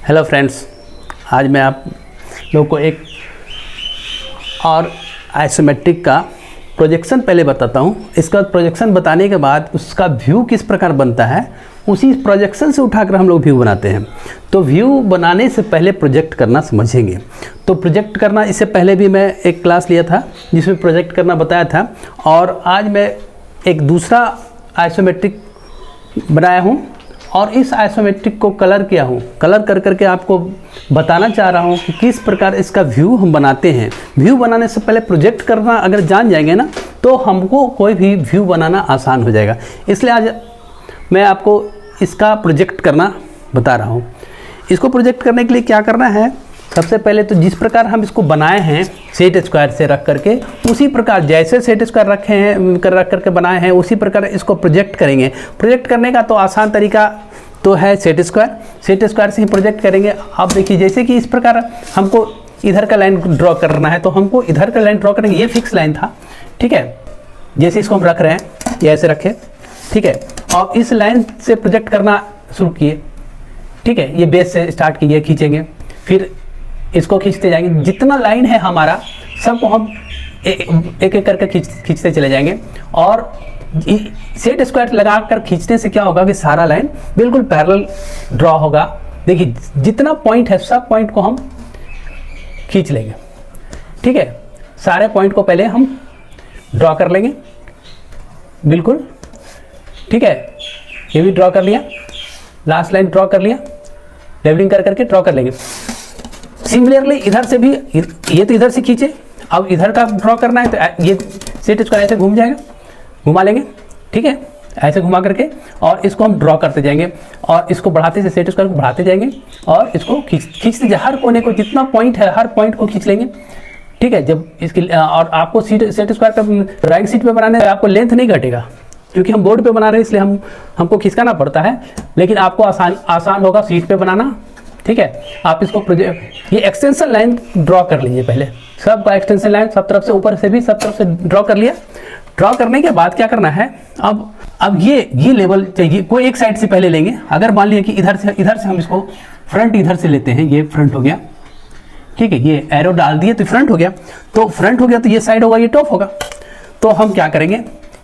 Hello friends, आज मैं आप लोगों को एक और आइसोमेट्रिक का प्रोजेक्शन पहले बताता हूँ। इसका प्रोजेक्शन बताने के बाद उसका व्यू किस प्रकार बनता है, उसी प्रोजेक्शन से उठाकर हम लोग व्यू बनाते हैं। तो व्यू बनाने से पहले प्रोजेक्ट करना समझेंगे। तो प्रोजेक्ट करना, इससे पहले भी मैं एक क्लास लिया था जिसमें प्रोजेक्ट करना बताया था, और आज मैं एक दूसरा आइसोमेट्रिक बनाया हूँ और इस आइसोमेट्रिक को कलर किया हूँ। कलर कर करके आपको बताना चाह रहा हूँ कि किस प्रकार इसका व्यू हम बनाते हैं। व्यू बनाने से पहले प्रोजेक्ट करना अगर जान जाएंगे ना, तो हमको कोई भी व्यू बनाना आसान हो जाएगा। इसलिए आज मैं आपको इसका प्रोजेक्ट करना बता रहा हूँ। इसको प्रोजेक्ट करने के लिए क्या करना है, सबसे पहले तो जिस प्रकार हम इसको बनाए हैं सेट स्क्वायर से रख करके, उसी प्रकार जैसे सेट स्क्वायर रखे हैं रख करके बनाए हैं उसी प्रकार इसको प्रोजेक्ट करेंगे। प्रोजेक्ट करने का तो आसान तरीका तो है सेट स्क्वायर से ही प्रोजेक्ट करेंगे। आप देखिए, जैसे कि इस प्रकार हमको इधर का लाइन ड्रॉ करना है, तो हमको इधर का लाइन ड्रॉ करेंगे। ये फिक्स लाइन था, ठीक है। जैसे इसको हम रख रहे हैं, ये ऐसे रखे, ठीक है, और इस लाइन से प्रोजेक्ट करना शुरू किए, ठीक है। ये बेस से स्टार्ट किए, खींचेंगे, फिर इसको खींचते जाएंगे। जितना लाइन है हमारा सबको हम एक एक करके खींचते चले जाएंगे। और सेट स्क्वायर लगाकर खींचने से क्या होगा कि सारा लाइन बिल्कुल पैरेलल ड्रॉ होगा। देखिए, जितना पॉइंट है सब पॉइंट को हम खींच लेंगे, ठीक है। सारे पॉइंट को पहले हम ड्रॉ कर लेंगे, बिल्कुल, ठीक है। ये भी ड्रॉ कर लिया, लास्ट लाइन ड्रॉ कर लिया, लेवलिंग कर करके ड्रॉ कर लेंगे। सिमिलरली इधर से भी, ये तो इधर से खींचे, अब इधर का ड्रॉ करना है तो ये सेट स्क्वायर ऐसे घूम जाएगा, घुमा लेंगे, ठीक है, ऐसे घुमा करके, और इसको हम ड्रॉ करते जाएंगे और इसको बढ़ाते से सेट स्क्वायर को बढ़ाते जाएंगे और इसको खींचते जाए। हर कोने को जितना पॉइंट है हर पॉइंट को खींच लेंगे, ठीक है। जब इसकी और आपको सेट स्क्वायर का ड्राइंग शीट पे बनाने आपको लेंथ नहीं घटेगा, क्योंकि हम बोर्ड पे बना रहे हैं इसलिए हमको खिसकाना पड़ता है, लेकिन आपको आसान होगा शीट पे बनाना, ठीक है। आप इसको ये एक्सटेंशन लाइन ड्रॉ कर लीजिए पहले, सब का एक्सटेंशन लाइन सब तरफ से, ऊपर से भी सब तरफ से ड्रॉ कर लिया। ड्रॉ करने के बाद क्या करना है, अब ये लेवल चाहिए, कोई एक साइड से पहले लेंगे। अगर मान लिया कि इधर से हम इसको फ्रंट इधर से लेते हैं, ये फ्रंट हो गया, ठीक है, ये एरो डाल दिए तो फ्रंट हो गया। तो फ्रंट हो गया तो ये साइड होगा, ये टॉप होगा। तो हम क्या करेंगे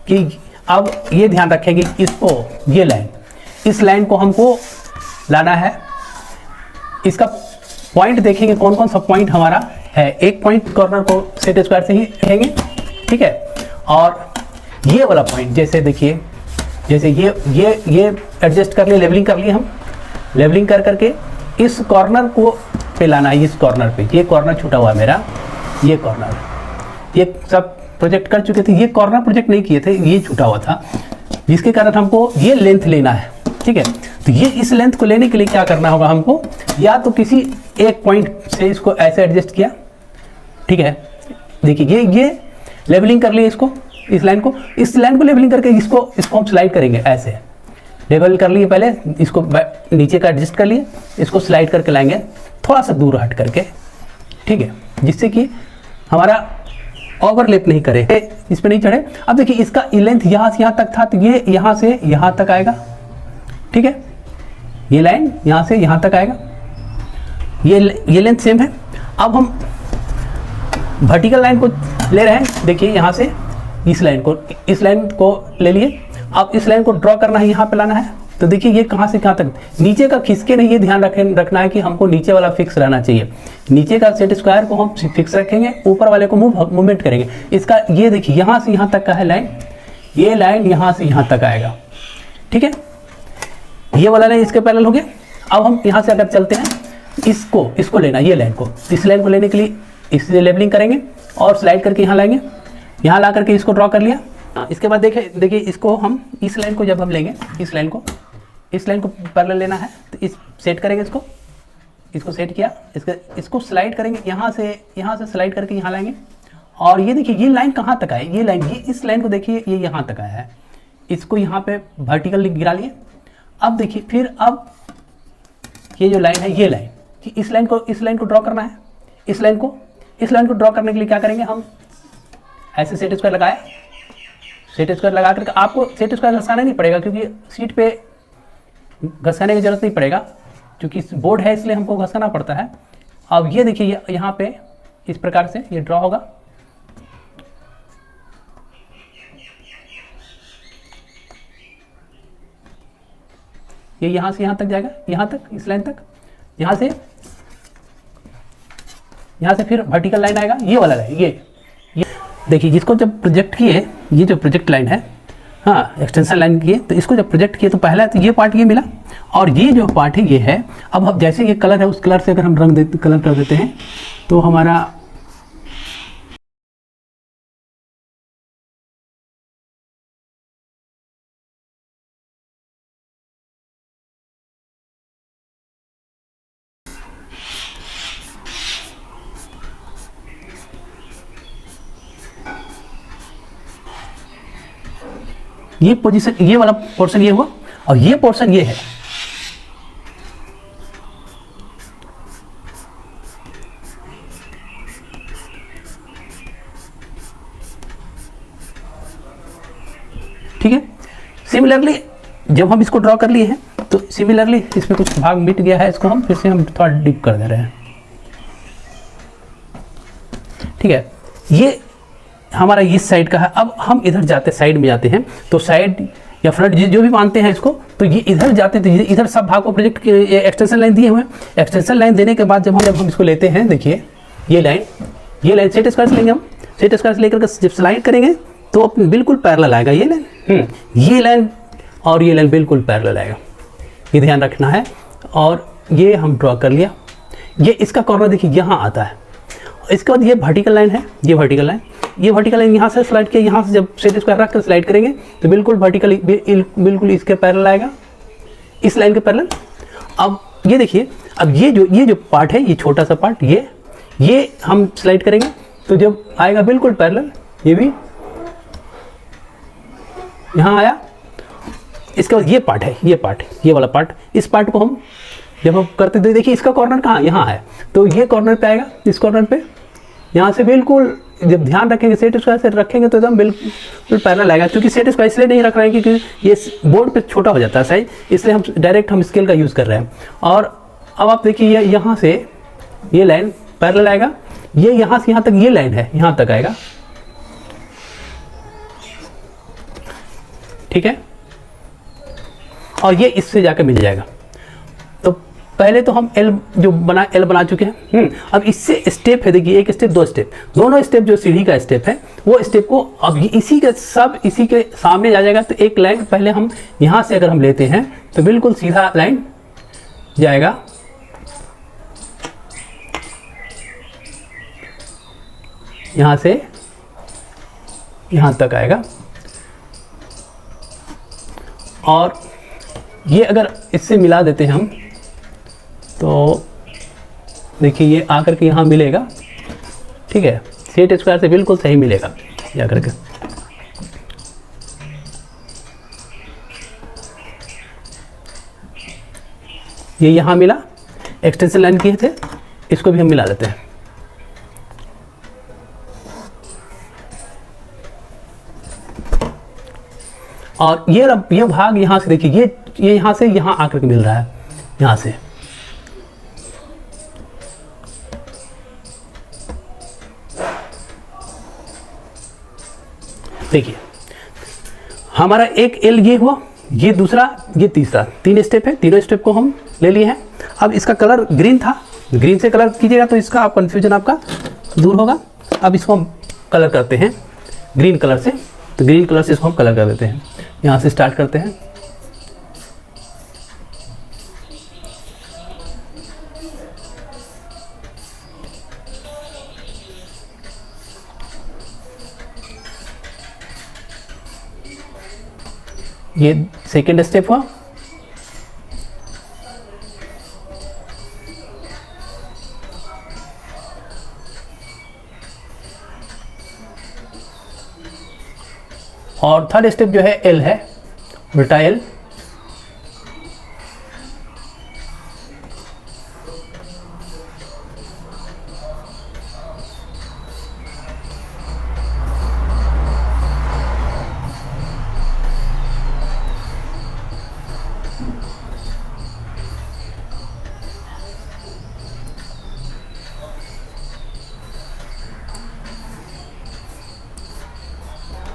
कि अब ये ध्यान रखेंगे, इसको ये लाइन, इस लाइन को हमको लाना है। इसका पॉइंट देखेंगे कौन कौन सा पॉइंट हमारा है। एक पॉइंट कॉर्नर को सेट स्क्वायर से ही रखेंगे, ठीक है। और ये वाला पॉइंट, जैसे देखिए, जैसे ये एडजस्ट कर लिए, लेवलिंग कर लिए हम, लेवलिंग कर करके इस कॉर्नर को पे लाना है। इस कॉर्नर पे, ये कॉर्नर छूटा हुआ है मेरा, ये कॉर्नर, ये सब प्रोजेक्ट कर चुके थे, ये कॉर्नर प्रोजेक्ट नहीं किए थे, ये छूटा हुआ था, जिसके कारण हमको ये लेंथ लेना है, ठीक है। तो ये इस लेंथ को लेने के लिए क्या करना होगा हमको, या तो किसी एक पॉइंट से इसको ऐसे एडजस्ट किया, ठीक है। देखिए, ये लेवलिंग कर लिए इसको, इस लाइन को लेवलिंग करके इसको हम स्लाइड करेंगे, ऐसे लेवल कर लिए पहले, इसको नीचे का एडजस्ट कर लिए, इसको स्लाइड करके लाएंगे थोड़ा सा दूर हट करके, ठीक है, जिससे कि हमारा ओवरलैप नहीं करे, इस पर नहीं चढ़े। अब देखिए, इसका लेंथ यहाँ से यहाँ तक था, तो ये यहाँ से यहाँ तक आएगा, ठीक है। ये लाइन यहाँ से यहाँ तक आएगा, ये लेंथ सेम है। अब हम वर्टिकल लाइन को ले रहे हैं, देखिए यहाँ से इस लाइन को ले लिए। अब इस लाइन को ड्रॉ करना है, यहाँ पे लाना है। तो देखिए, ये कहाँ से कहाँ तक, नीचे का खिसके नहीं, ये ध्यान रखना है कि हमको नीचे वाला फिक्स रहना चाहिए। नीचे का सेट स्क्वायर को हम फिक्स रखेंगे, ऊपर वाले को मूवमेंट करेंगे। इसका ये देखिए, यहाँ से यहाँ तक का है लाइन, ये लाइन यहाँ से यहाँ तक आएगा, ठीक है। ये वाला लाइन इसके पैरेलल हो गया। अब हम यहाँ से अगर चलते हैं, इसको लेना, ये लाइन को, इस लाइन को लेने के लिए इससे लेवलिंग करेंगे और स्लाइड करके यहाँ लाएंगे, यहाँ ला करके इसको ड्रॉ कर लिया। इसके बाद देखिए, इसको हम इस लाइन को जब हम लेंगे, इस लाइन को पैरेलल लेना है, तो इस सेट करेंगे, इसको सेट किया, इसको स्लाइड करेंगे, यहाँ से स्लाइड करके यहाँ लाएंगे। और ये देखिए, ये लाइन कहाँ तक आए, ये लाइन, ये इस लाइन को देखिए, ये यहाँ तक आया है, इसको यहाँ पे वर्टिकल गिरा लिए। अब देखिए, फिर अब ये जो लाइन है, ये लाइन, इस लाइन को ड्रॉ करना है। इस लाइन को ड्रॉ करने के लिए क्या करेंगे, हम ऐसे सेट स्क्वायर लगाए, सेट स्क्वायर लगा करके, आपको सेट स्क्वायर घसाना नहीं पड़ेगा, क्योंकि सीट पे घसाने की जरूरत नहीं पड़ेगा। क्योंकि बोर्ड है इसलिए हमको घसना पड़ता है। अब ये देखिए यहाँ पे इस प्रकार से ये ड्रॉ होगा। ये यहाँ से यहाँ तक जाएगा, यहाँ तक, इस लाइन तक, यहाँ से फिर वर्टिकल लाइन आएगा, ये वाला लाइन, ये देखिए जिसको जब प्रोजेक्ट किए, ये जो प्रोजेक्ट लाइन है, हाँ एक्सटेंशन लाइन किए, तो इसको जब प्रोजेक्ट किए तो पहला तो ये पार्ट ये मिला, और ये जो पार्ट है ये है। अब जैसे ये कलर है उस कलर से अगर हम कलर कर देते हैं तो हमारा ये पोजीशन, ये वाला पोर्शन ये हुआ, और ये पोर्शन ये है। ठीक है, सिमिलरली जब हम इसको ड्रॉ कर लिए हैं तो सिमिलरली इसमें कुछ भाग मिट गया है, इसको हम फिर से हम थोड़ा डीप कर दे रहे हैं। ठीक है, ये हमारा इस साइड का है। अब हम इधर जाते, साइड में जाते हैं, तो साइड या फ्रंट जो भी मानते हैं इसको, तो ये इधर जाते हैं, तो इधर सब भाग को प्रोजेक्ट के एक्सटेंशन लाइन दिए हुए हैं। एक्सटेंशन लाइन देने के बाद जब हम इसको लेते हैं, देखिए ये लाइन सेट स्क्वायर से लेंगे हम, सेट स्क्वायर से लेकर जब स्लाइड करेंगे तो बिल्कुल पैरेलल आएगा ये लाइन, ये लाइन और ये लाइन बिल्कुल पैरेलल आएगा, ये ध्यान रखना है। और ये हम ड्रॉ कर लिया, ये इसका कॉर्नर देखिए यहाँ आता है। इसके बाद ये वर्टिकल लाइन है, ये वर्टिकल लाइन यहाँ से स्लाइड किया, यहाँ से जब सेट स्क्वायर रख कर स्लाइड करेंगे तो बिल्कुल वर्टिकल बिल्कुल इसके पैरेलल आएगा, इस लाइन के पैरेलल। अब ये देखिए, अब ये जो पार्ट है, ये छोटा सा पार्ट, ये हम स्लाइड करेंगे तो जब आएगा बिल्कुल पैरेलल, ये भी यहाँ आया। इसके बाद ये पार्ट है, ये वाला पार्ट, इस पार्ट को हम जब हम करते तो देखिए इसका कॉर्नर कहाँ, यहाँ है, तो ये कॉर्नर पे आएगा, इस कॉर्नर पे यहाँ से बिल्कुल जब ध्यान रखेंगे सेट स्क्वायर से रखेंगे तो एकदम बिल्कुल पैरेलल आएगा। क्योंकि सेट स्क्वायर इसलिए नहीं रख रहे हैं क्योंकि ये बोर्ड पे छोटा हो जाता है साइज, इसलिए हम डायरेक्ट स्केल का यूज़ कर रहे हैं। और अब आप देखिए यहाँ से ये लाइन पैरेलल आएगा, ये यहाँ से यहाँ तक ये लाइन है, यहाँ तक आएगा। ठीक है, और ये इससे जाकर मिल जाएगा। तो पहले तो हम एल बना चुके हैं। अब इससे स्टेप है, देखिए एक स्टेप, दो स्टेप, दोनों स्टेप जो सीढ़ी का स्टेप है वो स्टेप को अब इसी के सामने जा जाएगा। तो एक लाइन पहले हम यहाँ से अगर हम लेते हैं तो बिल्कुल सीधा लाइन जाएगा, यहाँ से यहाँ तक आएगा। और ये अगर इससे मिला देते हैं हम तो देखिए ये आकर के यहाँ मिलेगा। ठीक है, सेट स्क्वायर से बिल्कुल सही मिलेगा जा करके। ये यहाँ मिला, एक्सटेंशन लाइन किए थे, इसको भी हम मिला देते हैं। और ये भाग यहाँ से देखिए, ये यहाँ से यहाँ आकर के मिल रहा है, यहाँ से। देखिए हमारा एक एल ये हुआ, ये दूसरा, ये तीसरा, 3 स्टेप है, तीनों स्टेप को हम ले लिए हैं। अब इसका कलर ग्रीन था, ग्रीन से कलर कीजिएगा तो इसका आप कन्फ्यूजन आपका दूर होगा। अब इसको हम कलर करते हैं ग्रीन कलर से, तो ग्रीन कलर से इसको हम कलर कर देते हैं। यहाँ से स्टार्ट करते हैं। ये सेकेंड स्टेप हुआ। और थर्ड स्टेप जो है एल है, उल्टा एल।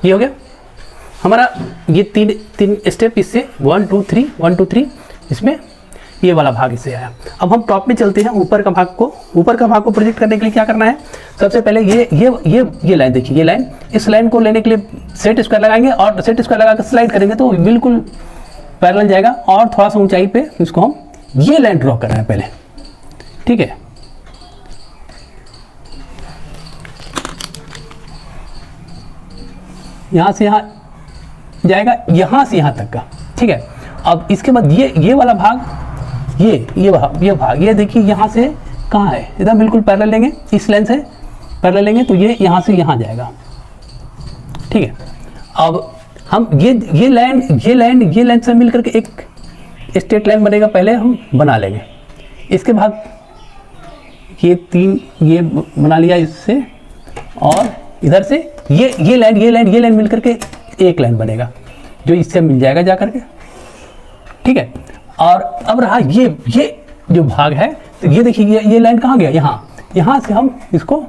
ये हो गया हमारा, ये तीन स्टेप इससे 1 2 3 1 2 3, इसमें ये वाला भाग इससे आया। अब हम टॉप में चलते हैं, ऊपर का भाग को प्रोजेक्ट करने के लिए क्या करना है, सबसे पहले ये लाइन देखिए, ये लाइन, इस लाइन को लेने के लिए सेट स्क्वायर लगाएंगे और सेट स्क्वायर लगा कर स्लाइड करेंगे तो बिल्कुल पैरेलल जाएगा और थोड़ा सा ऊंचाई पे इसको हम ये लाइन ड्रॉ कर रहे हैं पहले, ठीक है। यहां से यहां जाएगा, यहां से यहां तक का, ठीक है। अब इसके बाद ये वाला भाग, ये भाग ये देखिए यहाँ से कहाँ है, इधर बिल्कुल पैरेलल लेंगे, इस लाइन से पैरेलल लेंगे तो ये यहाँ से यहाँ जाएगा, ठीक है। अब हम ये लाइन से मिल करके एक स्ट्रेट लाइन बनेगा, पहले हम बना लेंगे। इसके बाद ये बना लिया इससे, और इधर से ये लाइन मिल करके एक लाइन बनेगा जो इससे मिल जाएगा जा करके, ठीक है। और अब रहा ये जो भाग है, तो ये देखिए ये लाइन कहाँ गया, यहाँ से हम इसको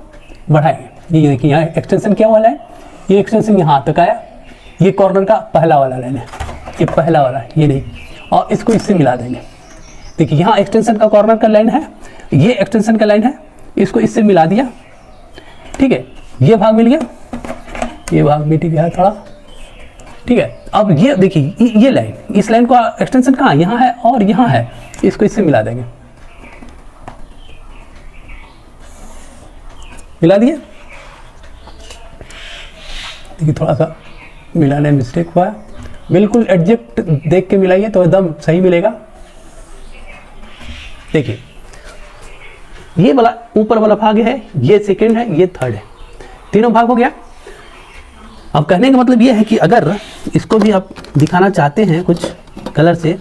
बढ़ाएंगे। ये देखिए यहाँ एक्सटेंशन क्या वाला है, ये एक्सटेंशन यहाँ तक आया, ये कॉर्नर का पहला वाला लाइन है, ये पहला वाला है, ये नहीं, और इसको इससे मिला देंगे। देखिए यहाँ एक्सटेंशन का कॉर्नर का लाइन है, ये एक्सटेंशन का लाइन है, इसको इससे मिला दिया, ठीक है। ये भाग मिल गया, ये भाग मिट गया थोड़ा, ठीक है। अब ये देखिए ये लाइन, इस लाइन का एक्सटेंशन कहाँ, यहाँ है और यहाँ है, इसको इससे मिला देंगे, मिला दिए। देखिए थोड़ा सा मिलाने में मिस्टेक हुआ है, बिल्कुल एडजस्ट देख के मिलाइए तो एकदम सही मिलेगा। देखिए ये वाला ऊपर वाला भाग है, ये सेकंड है, ये थर्ड है, तीनों भाग हो गया। अब कहने का मतलब ये है कि अगर इसको भी आप दिखाना चाहते हैं कुछ कलर से,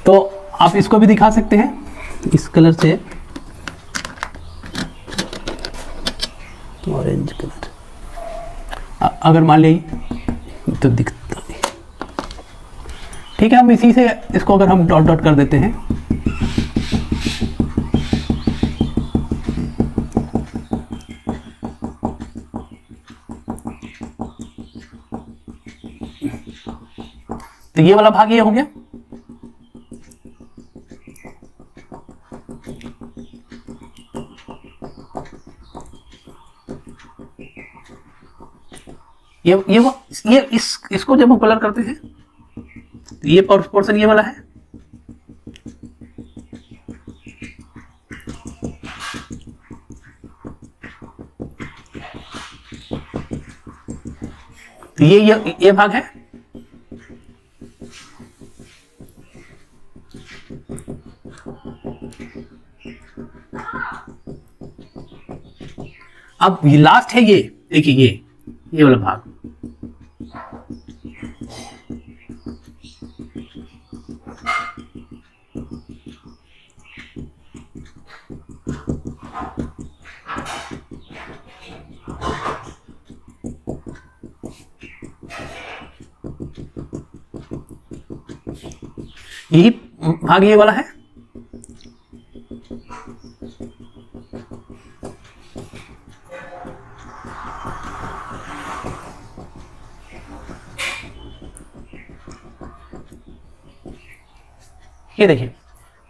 तो आप इसको भी दिखा सकते हैं इस कलर से, ऑरेंज कलर, अगर मान लीजिए तो दिखता नहीं, ठीक है। हम इसी से इसको अगर हम डॉट डॉट कर देते हैं, तो ये वाला भाग ये हो गया। इसको जब हम कलर करते हैं तो ये पोर्शन ये वाला है, तो ये भाग है। अब ये लास्ट है, ये देखिए ये वाला भाग, यही भाग ये वाला है। ये देखिए,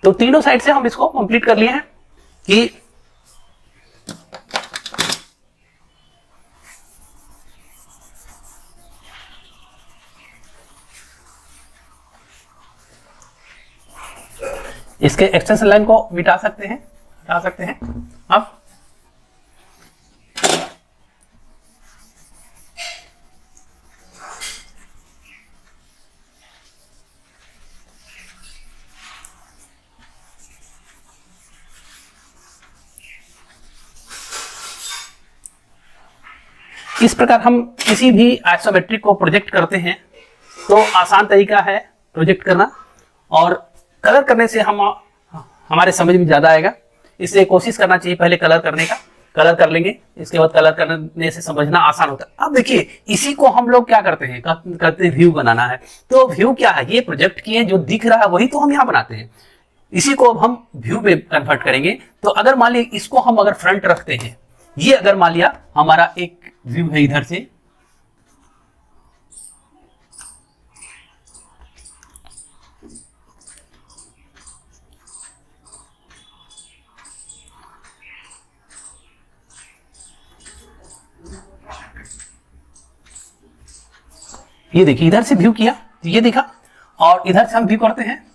तो तीनों साइड से हम इसको कंप्लीट कर लिए हैं कि इसके एक्सटेंशन लाइन को मिटा सकते हैं, हटा सकते हैं। अब इस प्रकार हम किसी भी आइसोमेट्रिक को प्रोजेक्ट करते हैं तो आसान तरीका है प्रोजेक्ट करना, और कलर करने से हमारे समझ में ज़्यादा आएगा। इसलिए कोशिश करना चाहिए पहले कलर करने का, कलर कर लेंगे, इसके बाद कलर करने से समझना आसान होता है। अब देखिए इसी को हम लोग क्या करते हैं, करते हैं व्यू बनाना है, तो व्यू क्या है, ये प्रोजेक्ट किए जो दिख रहा है वही तो हम यहाँ बनाते हैं। इसी को अब हम व्यू में कन्वर्ट करेंगे। तो अगर मान लिया इसको हम अगर फ्रंट रखते हैं, ये अगर मान लिया हमारा एक व्यू है इधर से, ये देखिए इधर से व्यू किया तो ये दिखा, और इधर से हम व्यू करते हैं,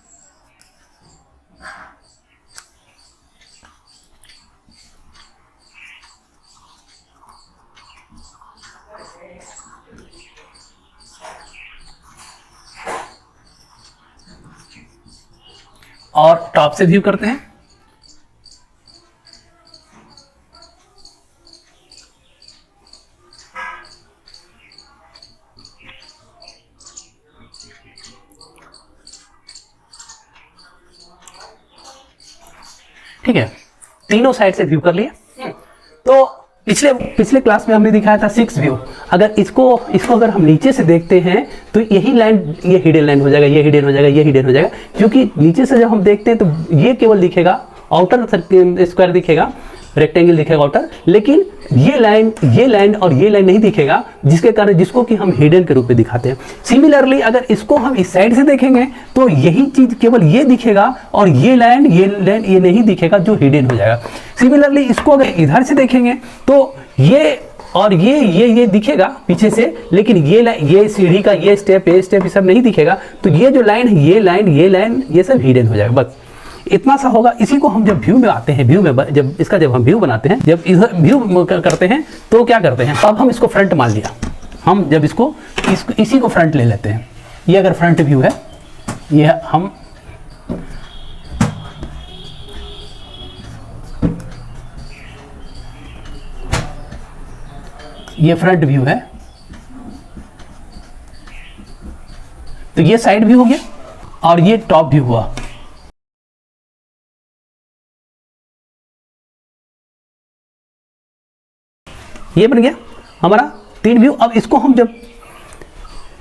और टॉप से व्यू करते हैं। ठीक है, तीनों साइड से व्यू कर लिए। तो पिछले पिछले क्लास में हमने दिखाया था 6 व्यू। अगर इसको अगर हम नीचे से देखते हैं तो यही लाइन, ये हिडन लाइन हो जाएगा, ये हिडन हो जाएगा, ये हिडन हो जाएगा, क्योंकि नीचे से जब हम देखते हैं तो ये केवल दिखेगा आउटर स्क्वायर दिखेगा, रेक्टेंगल दिखेगा आउटर, लेकिन ये लाइन और ये लाइन नहीं दिखेगा, जिसके कारण जिसको कि हम हिडन के रूप में दिखाते हैं। सिमिलरली अगर इसको हम इस साइड से देखेंगे तो यही चीज केवल ये दिखेगा, और ये लाइन ये नहीं दिखेगा, जो हिडन हो जाएगा। सिमिलरली इसको अगर इधर से देखेंगे तो ये और ये दिखेगा पीछे से, लेकिन ये सीढ़ी का ये स्टेप ये सब नहीं दिखेगा, तो ये जो लाइन है, ये सब हिडन हो जाएगा। बस इतना सा होगा। इसी को हम जब व्यू में आते हैं, जब हम व्यू बनाते हैं, जब इधर व्यू करते हैं तो क्या करते हैं, अब हम इसको फ्रंट मान लिया, हम जब इसी को फ्रंट ले लेते हैं। ये अगर फ्रंट व्यू है, ये फ्रंट व्यू है, तो ये साइड व्यू हो गया, और ये टॉप व्यू हुआ। ये बन गया हमारा 3 व्यू। अब इसको हम जब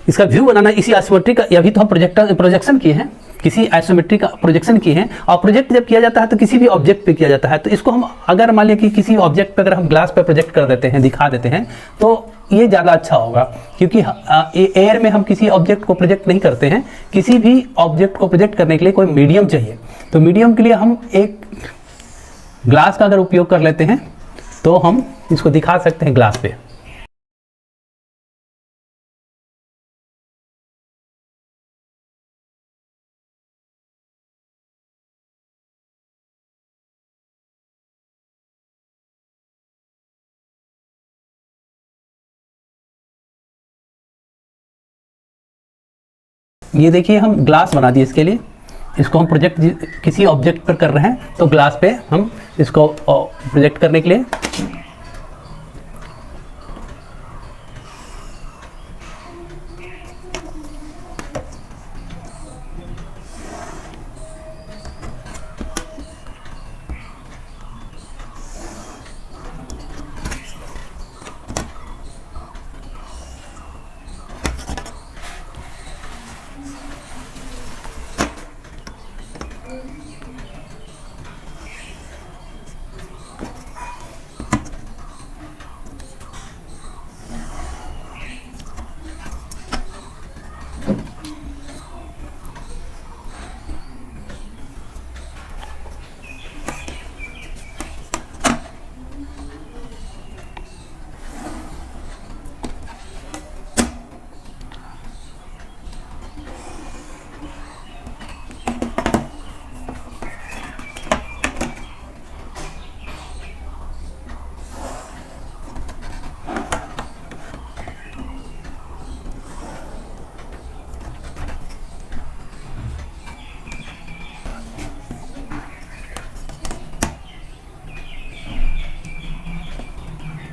इसका व्यू बनाना, इसी आइसोमेट्रिक का, अभी तो हम प्रोजेक्शन किए हैं, किसी आइसोमेट्रिक का प्रोजेक्शन किए हैं, और प्रोजेक्ट जब किया जाता है तो किसी भी ऑब्जेक्ट पे किया जाता है। तो इसको हम अगर मान लिया कि किसी ऑब्जेक्ट पे अगर हम ग्लास पे प्रोजेक्ट कर देते हैं, दिखा देते हैं, तो ये ज़्यादा अच्छा होगा, क्योंकि एयर में हम किसी ऑब्जेक्ट को प्रोजेक्ट नहीं करते हैं। किसी भी ऑब्जेक्ट को प्रोजेक्ट करने के लिए कोई मीडियम चाहिए, तो मीडियम के लिए हम एक ग्लास का अगर उपयोग कर लेते हैं तो हम इसको दिखा सकते हैं ग्लास पे। ये देखिए हम ग्लास बना दिए इसके लिए। इसको हम प्रोजेक्ट किसी ऑब्जेक्ट पर कर रहे हैं, तो ग्लास पे हम इसको प्रोजेक्ट करने के लिए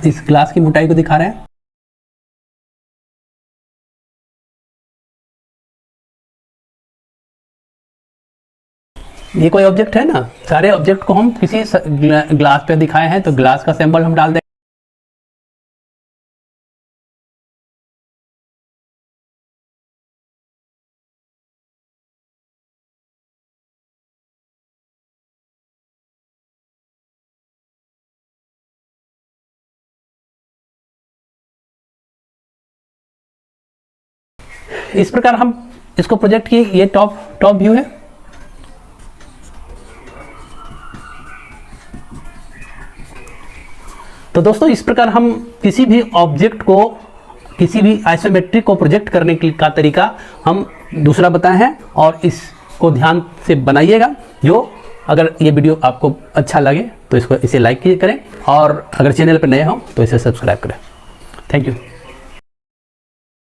इस ग्लास की मोटाई को दिखा रहे हैं। ये कोई ऑब्जेक्ट है ना, सारे ऑब्जेक्ट को हम किसी ग्लास पे दिखाए हैं, तो ग्लास का सिंबल हम डाल दें। इस प्रकार हम इसको प्रोजेक्ट किए, ये टॉप व्यू है। तो दोस्तों इस प्रकार हम किसी भी ऑब्जेक्ट को, किसी भी आइसोमेट्रिक को प्रोजेक्ट करने का तरीका हम दूसरा बताए हैं, और इसको ध्यान से बनाइएगा। अगर ये वीडियो आपको अच्छा लगे तो इसे लाइक करें, और अगर चैनल पर नए हो तो इसे सब्सक्राइब करें। Thank you.